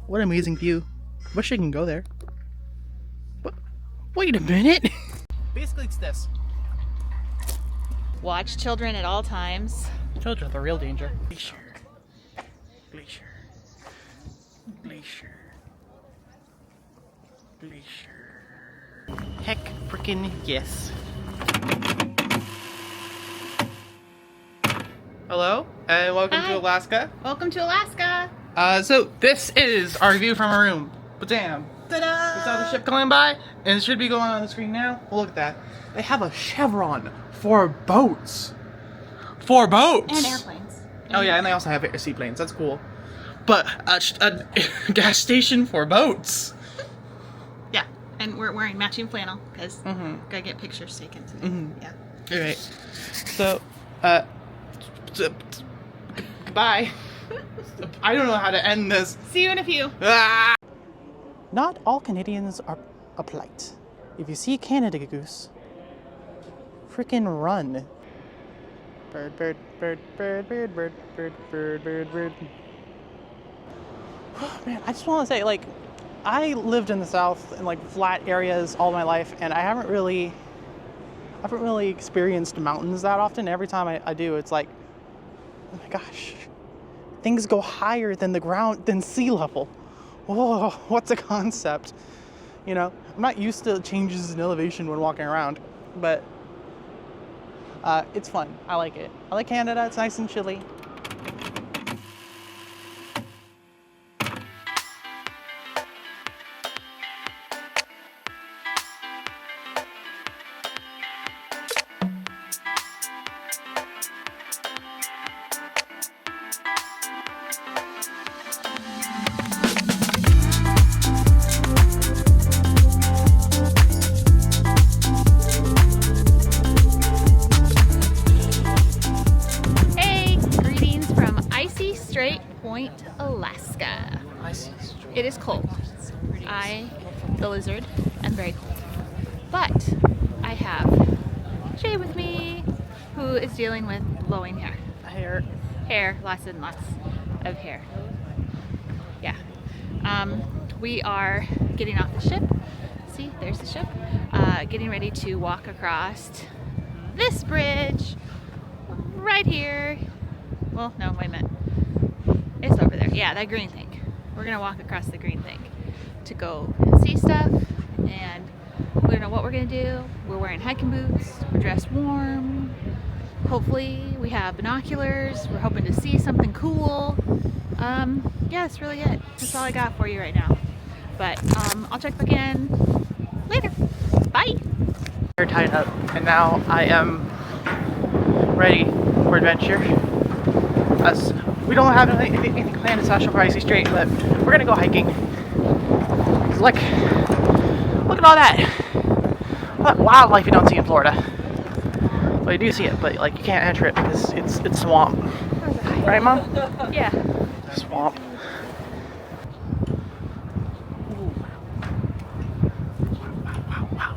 What an amazing view. Wish I can go there. What? Wait a minute. Basically, it's this. Watch children at all times. Children are the real danger. Glacier. Glacier. Glacier. Glacier. Heck frickin' yes. Hello, and welcome Hi. to Alaska. Welcome to Alaska. So this is our view from our room. But damn. Ta-da! We saw the ship coming by, and it should be going on the screen now. Well, look at that. They have a chevron for boats. For boats! And airplanes. Oh yeah, and they also have seaplanes. That's cool. But a gas station for boats. Yeah, and we're wearing matching flannel because gotta get pictures taken today. Yeah. All right. So, goodbye. I don't know how to end this. See you in a few. Ah! Not all Canadians are polite. If you see a Canada goose, frickin' run. Bird, bird, bird, bird, bird, bird, bird, bird, bird, bird. Man, I just want to say, like, I lived in the South in like flat areas all my life, and I haven't really experienced mountains that often. Every time I do, it's like, oh my gosh, things go higher than the ground, than sea level. Oh, what's a concept? You know, I'm not used to changes in elevation when walking around, but it's fun. I like it. I like Canada. It's nice and chilly. Strait Point, Alaska. I see. It is cold. I, the lizard, am very cold. But I have Jay with me, who is dealing with blowing hair. Hair, lots and lots of hair. Yeah. We are getting off the ship. See, there's the ship. Getting ready to walk across this bridge right here. Well, no, wait a minute. It's over there. Yeah, that green thing. We're gonna walk across the green thing to go and see stuff, and we don't know what we're gonna do. We're wearing hiking boots. We're dressed warm. Hopefully, we have binoculars. We're hoping to see something cool. Yeah, that's really it. That's all I got for you right now. But I'll check back in later. Bye. We're tied up, and now I am ready for adventure. We don't have anything planned in Social Pricey Strait, but we're gonna go hiking. Look at all that wildlife you don't see in Florida. Well, you do see it, but like you can't enter it because it's swamp. Right, Mom? Yeah. Swamp. Wow.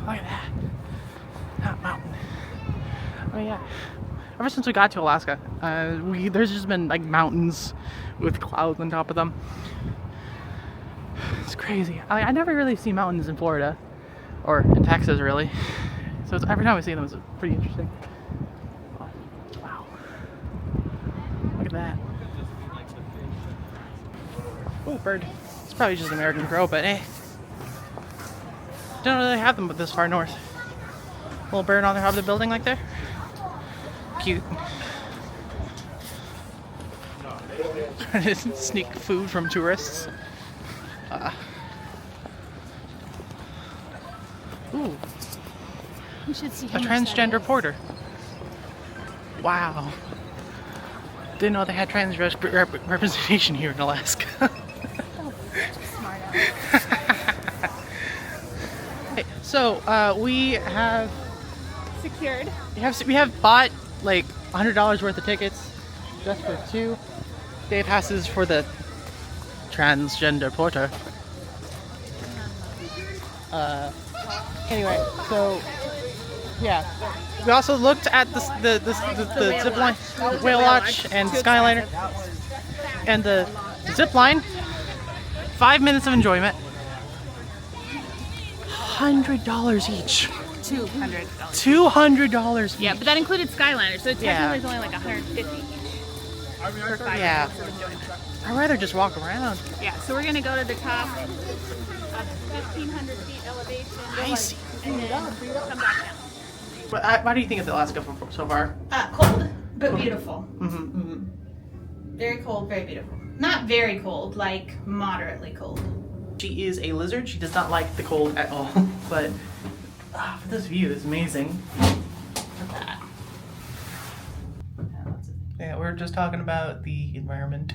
Look at that mountain. Oh yeah. Ever since we got to Alaska, there's just been like mountains with clouds on top of them. It's crazy. I never really see mountains in Florida or in Texas really. So every time I see them, it's pretty interesting. Oh, wow. Look at that. Oh, bird. It's probably just an American crow, but hey. Don't really have them this far north. Little bird on the top of the building like there. Cute. Trying to sneak food from tourists. Ooh, We should see a how much transgender that is. porter. Wow. Didn't know they had trans representation here in Alaska. Smart ass. Hey, so we have Secured. we have bought like $100 worth of tickets just for 2 day passes for the transgender porter. Anyway, so yeah, we also looked at the zip line, Whale Watch, and Skyliner. And the zip line, 5 minutes of enjoyment. $100 each. $200. $200 each. Yeah, but that included Skyliner, so technically Yeah. it's only like $150 for 5 Yeah. minutes of enjoyment. I'd rather just walk around. Yeah, so we're gonna go to the top of 1,500 feet elevation. I see. And then come back down. Why do you think of Alaska so far? Cold, but beautiful. Mm-hmm. Very cold, very beautiful. Not very cold, like moderately cold. She is a lizard. She does not like the cold at all. But this view is amazing. Look at that. Yeah, we're just talking about the environment.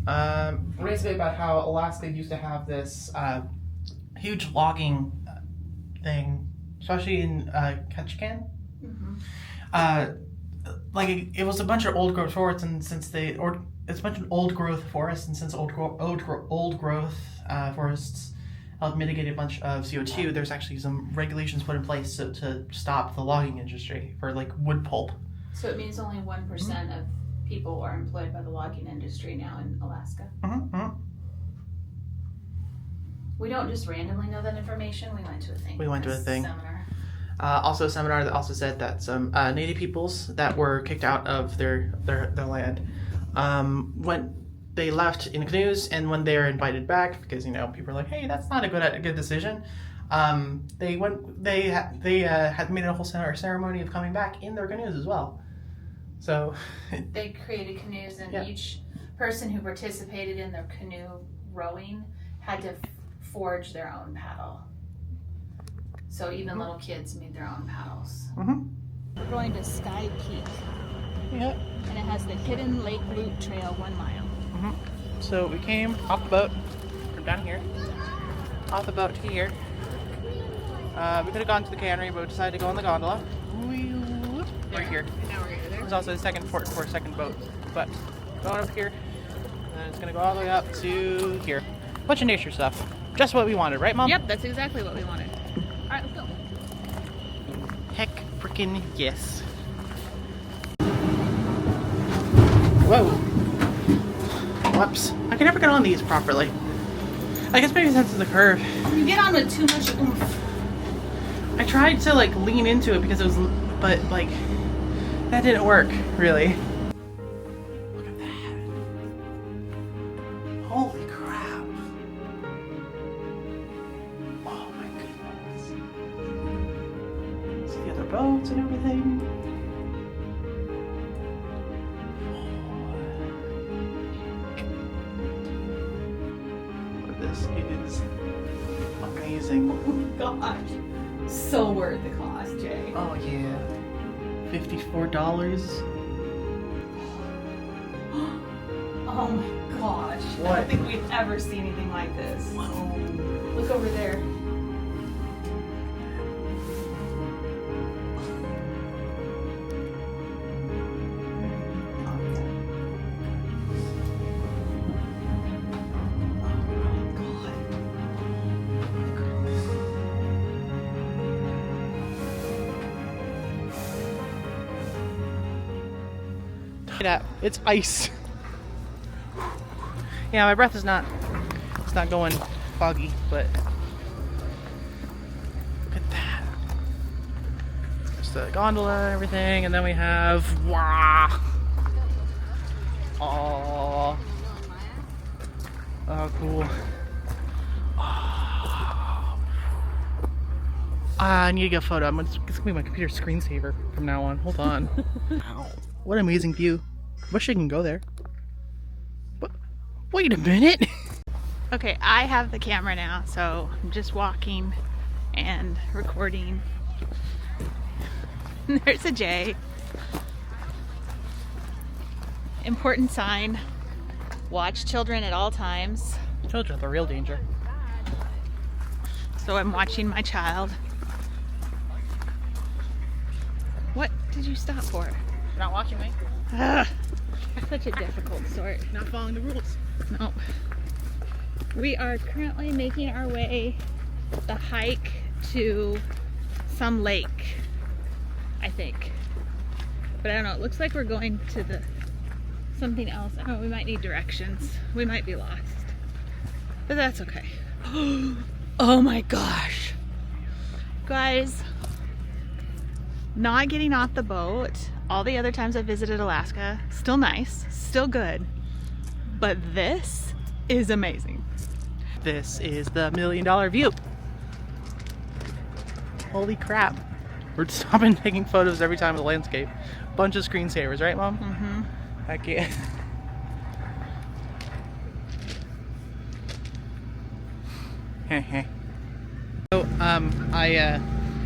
Basically about how Alaska used to have this huge logging thing, especially in Ketchikan. Like it was a bunch of old growth forests, and since it's a bunch of old growth forests, and since old growth forests help mitigate a bunch of CO2, there's actually some regulations put in place to stop the logging industry for like wood pulp. So it means only 1% of people are employed by the logging industry now in Alaska. We don't just randomly know that information. We went to a thing. Seminar. Also a seminar that also said that some native peoples that were kicked out of their land, when they left in canoes, and when they were invited back, because people were like, hey, that's not a good decision, they had made a whole ceremony of coming back in their canoes as well. So They created canoes, and Yeah. each person who participated in their canoe rowing had to forge their own paddle. So even little kids made their own paddles. We're going to Sky Peak, yeah. and it has the Hidden Lake Route Trail 1 mile. So we came off the boat from down here, off the boat to here. We could have gone to the cannery, but we decided to go on the gondola. Right here. And now we're here. There's also a second port for a second boat, but going up here, and it's gonna go all the way up to here. Bunch of nature stuff. Just what we wanted, right, Mom? Yep, that's exactly what we wanted. All right, let's go. Heck freaking yes. Whoa. Whoops. I can never get on these properly. I guess maybe since it's the curve. You get on with too much oomph. I tried to like lean into it because it was, but like, that didn't work, really. Look at that. Holy crap. Oh my goodness. See the other boats and everything. This is amazing. Oh gosh. So worth the cost, Jay. Oh yeah. $54. Oh my gosh. I What? don't think we've ever seen anything like this. Look over there. Look at that. It's ice. Yeah, my breath is not, it's not going foggy, but look at that. There's the gondola and everything, and then we have, wow. Oh, cool. I need to get a photo. It's gonna be my computer screensaver from now on. Hold on. Wow. What an amazing view. Wish I can go there. But wait a minute. Okay, I have the camera now, so I'm just walking and recording. There's a J. Important sign. Watch children at all times. Children are the real danger. So I'm watching my child. What did you stop for? You're not watching me. Ugh, such a difficult sort. You're not following the rules. No. We are currently making our way the hike to some lake, I think. But I don't know, it looks like we're going to the something else. Oh, we might need directions. We might be lost. But that's okay. Oh my gosh. Guys, not getting off the boat. All the other times I visited Alaska, still nice, still good. But this is amazing. This is the $1 million view. Holy crap. We're stopping taking photos every time of the landscape. Bunch of screensavers, right, Mom? Mm-hmm. Heck yeah. So, I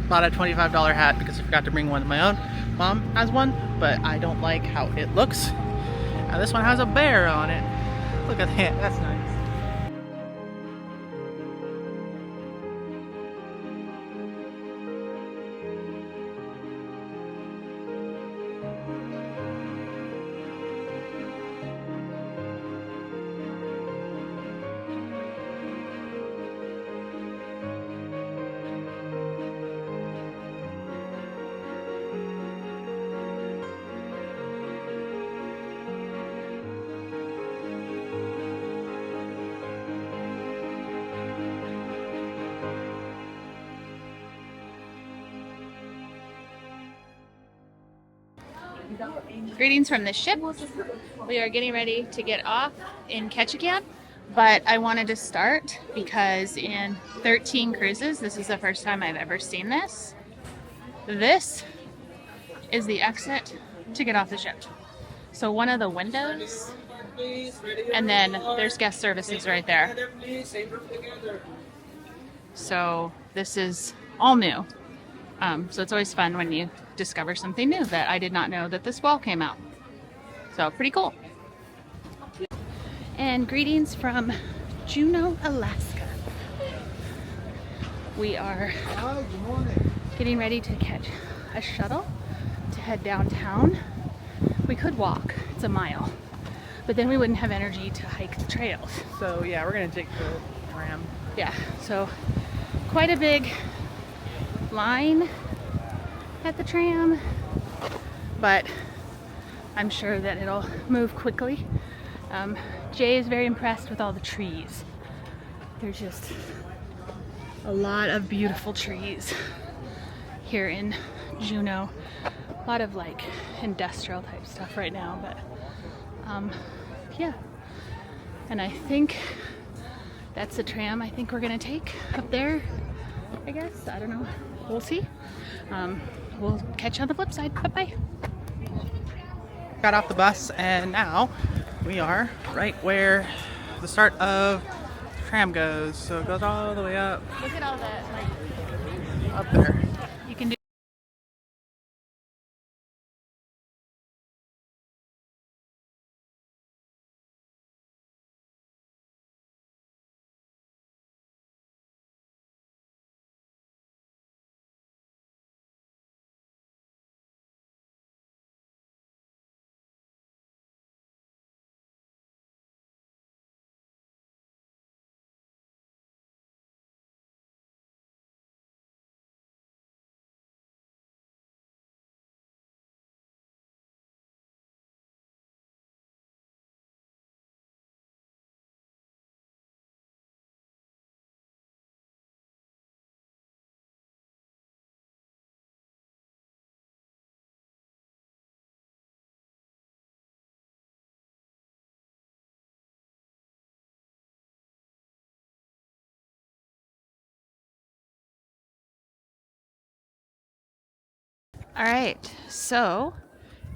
bought a $25 hat because I forgot to bring one of my own. Mom has one, but I don't like how it looks. And this one has a bear on it. Look at that, that's nice. Greetings from the ship. We are getting ready to get off in Ketchikan, but I wanted to start because in 13 cruises, this is the first time I've ever seen this. This is the exit to get off the ship. So one of the windows, and then there's guest services right there. So this is all new. So it's always fun when you discover something new that I did not know that this wall came out. So pretty cool. And greetings from Juneau, Alaska. We are getting ready to catch a shuttle to head downtown. We could walk, it's a mile, but then we wouldn't have energy to hike the trails. So yeah, we're gonna take the tram. Yeah, so quite a big line at the tram, but I'm sure that it'll move quickly. Jay is very impressed with all the trees. There's just a lot of beautiful trees here in Juneau. A lot of like industrial type stuff right now, but yeah. And I think that's the tram I think we're gonna take up there, I guess. I don't know. We'll see. We'll catch you on the flip side. Bye-bye. Got off the bus and now we are right where the start of the tram goes. So it goes all the way up, Look at all that, like, up there. you can do. All right, so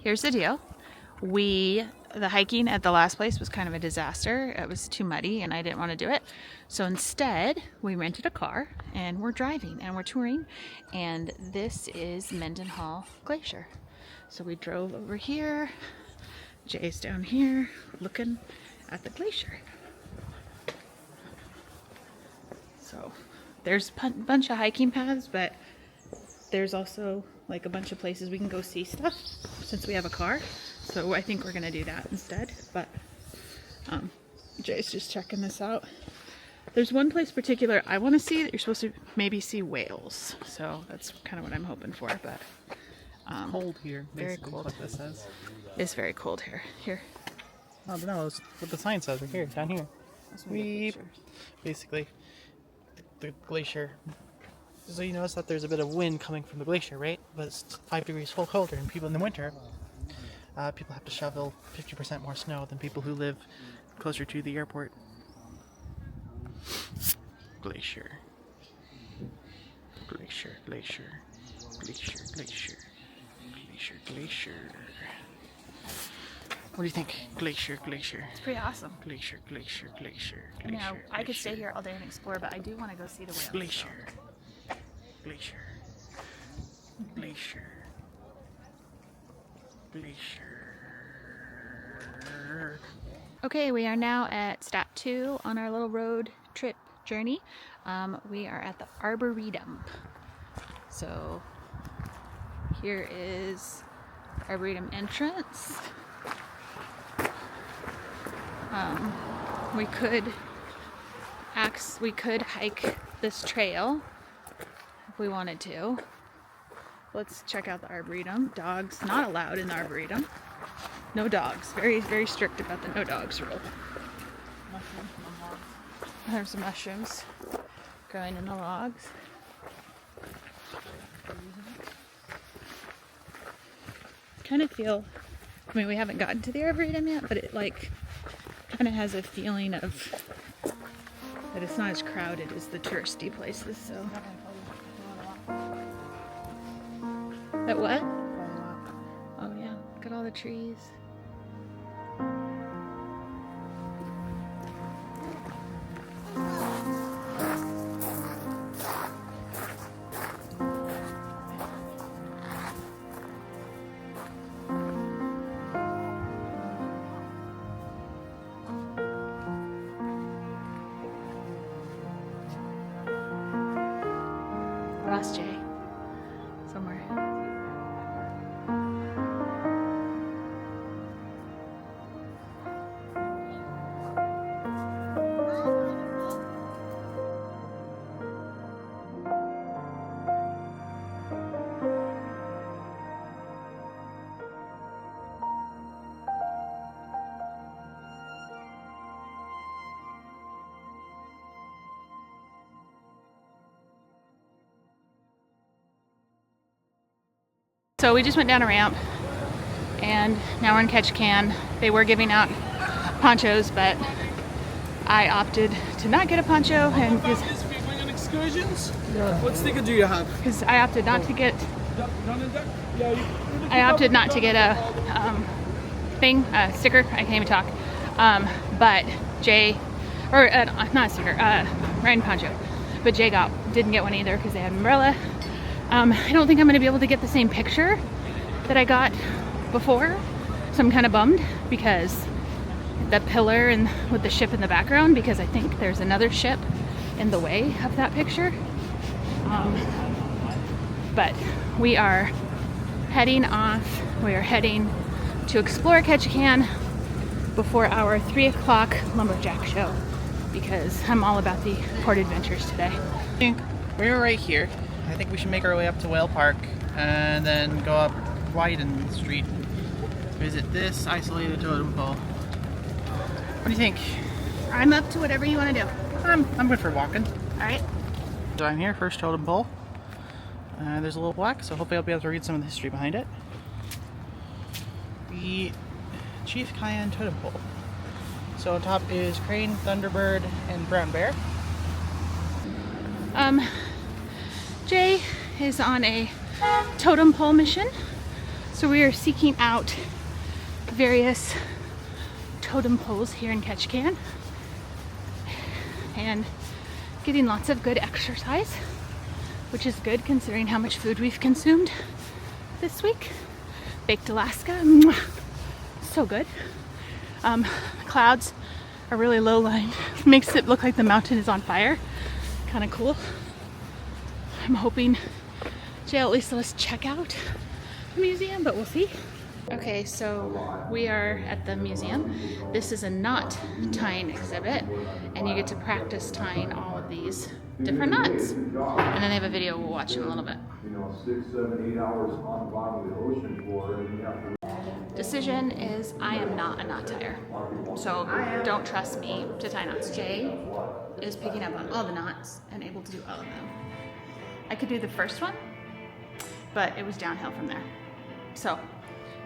here's the deal. The hiking at the last place was kind of a disaster. It was too muddy and I didn't want to do it. So instead, we rented a car and we're driving and we're touring. And this is Mendenhall Glacier. So we drove over here. Jay's down here looking at the glacier. So there's a bunch of hiking paths, but there's also like a bunch of places we can go see stuff since we have a car. So I think we're gonna do that instead. But Jay's just checking this out. There's one place particular I want to see that you're supposed to maybe see whales. So that's kind of what I'm hoping for. But Cold here. Very Basically cold. What this says. It's very cold here. Here, Oh, but no, it's what the sign says right here, down here. We basically the glacier. So you notice that there's a bit of wind coming from the glacier, right? But it's 5 degrees colder, and people in the winter, people have to shovel 50% more snow than people who live closer to the airport. Glacier. Glacier, glacier, glacier, glacier, glacier, glacier. What do you think? Glacier, glacier. It's pretty awesome. Glacier, glacier, glacier, I mean, glacier. I could stay here all day and explore, but I do want to go see the whales. Glacier. Glacier. Glacier. Glacier. Okay, we are now at Stop 2 on our little road trip journey. We are at the Arboretum. So here is the Arboretum entrance. We could hike this trail if we wanted to. Let's check out the Arboretum. Dogs not allowed in the Arboretum. No dogs. Very, very strict about the no dogs rule. There's some mushrooms growing in the logs. Kind of feel, I mean, we haven't gotten to the Arboretum yet, but it like kind of has a feeling of that it's not as crowded as the touristy places. So that what? Oh yeah, look at all the trees. Ross J. Somewhere. So we just went down a ramp and now we're in Ketchikan. They were giving out ponchos, but I opted to not get a poncho and excursions? Yeah. What sticker do you have? because I opted not to get a sticker. I can't even talk. But Jay, or not a sticker, Ryan poncho. But Jay didn't get one either because they had an umbrella. I don't think I'm going to be able to get the same picture that I got before, so I'm kind of bummed because the pillar and with the ship in the background, because I think there's another ship in the way of that picture. But we are heading off. We are heading to explore Ketchikan before our 3 o'clock lumberjack show because I'm all about the port adventures today. We're right here. I think we should make our way up to Whale Park and then go up Wyden Street. Visit this isolated totem pole. What do you think? I'm up to whatever you want to do. I'm good for walking. All right. So I'm here, first totem pole. There's a little plaque, so hopefully I'll be able to read some of the history behind it. The Chief Cayenne totem pole. So on top is crane, thunderbird, and brown bear. Jay is on a totem pole mission, so we are seeking out various totem poles here in Ketchikan and getting lots of good exercise, which is good considering how much food we've consumed this week. Baked Alaska, so good. Clouds are really low lying, makes it look like the mountain is on fire. Kind of cool. I'm hoping Jay will at least let us check out the museum, but we'll see. Okay, so we are at the museum. This is a knot tying exhibit, and you get to practice tying all of these different knots. And then they have a video we'll watch in a little bit. 6, 7, 8 hours on the bottom of the ocean floor, and you have to decision is I am not a knot tier. So don't trust me to tie knots. Jay is picking up on all the knots and able to do all of them. I could do the first one, but it was downhill from there. So,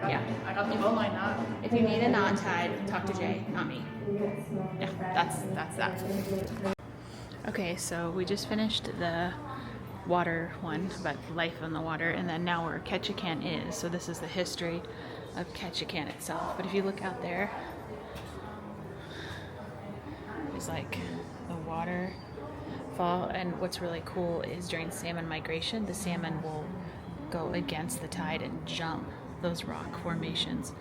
yeah. I got the bowline knot. If you need a knot tied, talk to Jay, not me. Yeah, that's that. Okay, so we just finished the water one, about life on the water, and then now where Ketchikan is. So this is the history of Ketchikan itself. But if you look out there, there's like the waterfall, and what's really cool is during salmon migration, the salmon will go against the tide and jump those rock formations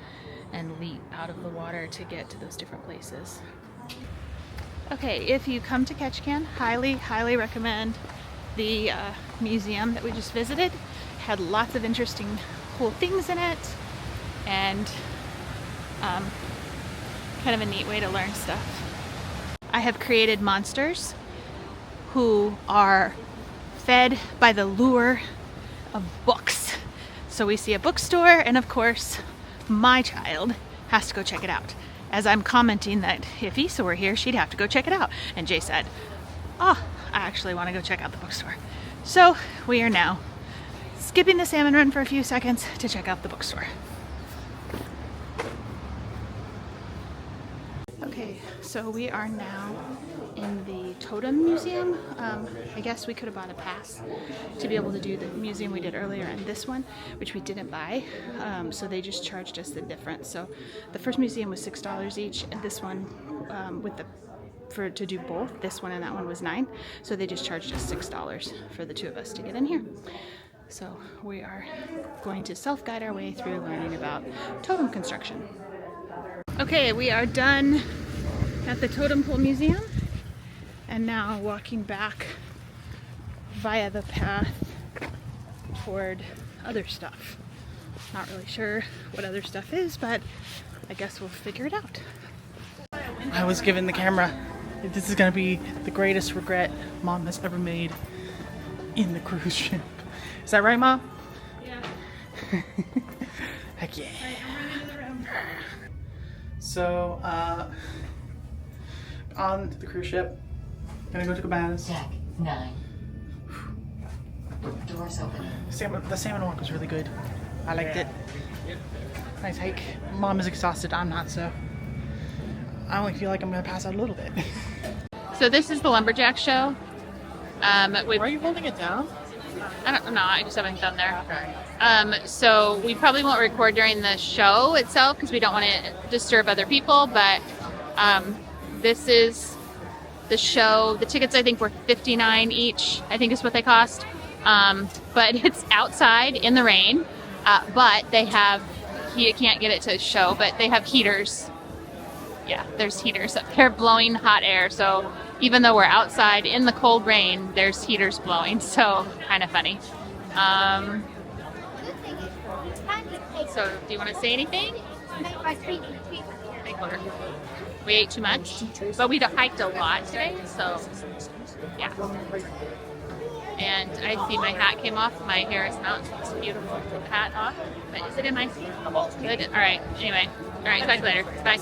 and leap out of the water to get to those different places. Okay, if you come to Ketchikan, highly recommend the museum that we just visited. Had lots of interesting, cool things in it, and kind of a neat way to learn stuff. I have created monsters who are fed by the lure of books. So we see a bookstore, and of course, my child has to go check it out. As I'm commenting that if Issa were here, she'd have to go check it out. And Jay said, oh, I actually want to go check out the bookstore. So we are now skipping the salmon run for a few seconds to check out the bookstore. Okay, so we are now in the Totem Museum. I guess we could have bought a pass to be able to do the museum we did earlier and this one, which we didn't buy. So they just charged us the difference. So the first museum was $6 each, and this one to do both, this one and that one was $9. So they just charged us $6 for the two of us to get in here. So we are going to self-guide our way through learning about totem construction. Okay, we are done at the Totem Pole Museum, and now walking back via the path toward other stuff. Not really sure what other stuff is, but I guess we'll figure it out. I was given the camera. This is gonna be the greatest regret Mom has ever made in the cruise ship. Is that right, Mom? Yeah. Heck yeah. So, on the cruise ship, gonna go to Cabanas. Deck 9. Doors open. The salmon walk was really good. I liked it. Nice hike. Mom is exhausted. I'm not, so I only feel like I'm gonna pass out a little bit. So this is the lumberjack show. Why are you holding it down? I don't know. I just haven't done there. Okay. So we probably won't record during the show itself because we don't want to disturb other people. But this is the show. The tickets I think were $59 each. I think is what they cost. But it's outside in the rain. But they have. You can't get it to show, but they have heaters. Yeah, there's heaters up there blowing hot air. So even though we're outside in the cold rain, there's heaters blowing. So kind of funny. So do you want to say anything? We ate too much, but we hiked a lot today. So yeah. And I see my hat came off. My hair is not. It's beautiful. Take the hat off. But is it in my seat? Good. All right. Anyway. All right. Talk later. Bye.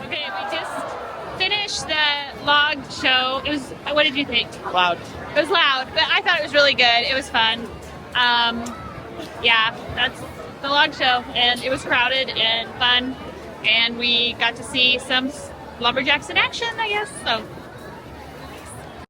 Okay. We just finished the log show. It was. What did you think? Loud. It was loud, but I thought it was really good. It was fun. Yeah, that's the log show, and it was crowded and fun, and we got to see some lumberjacks in action, I guess. So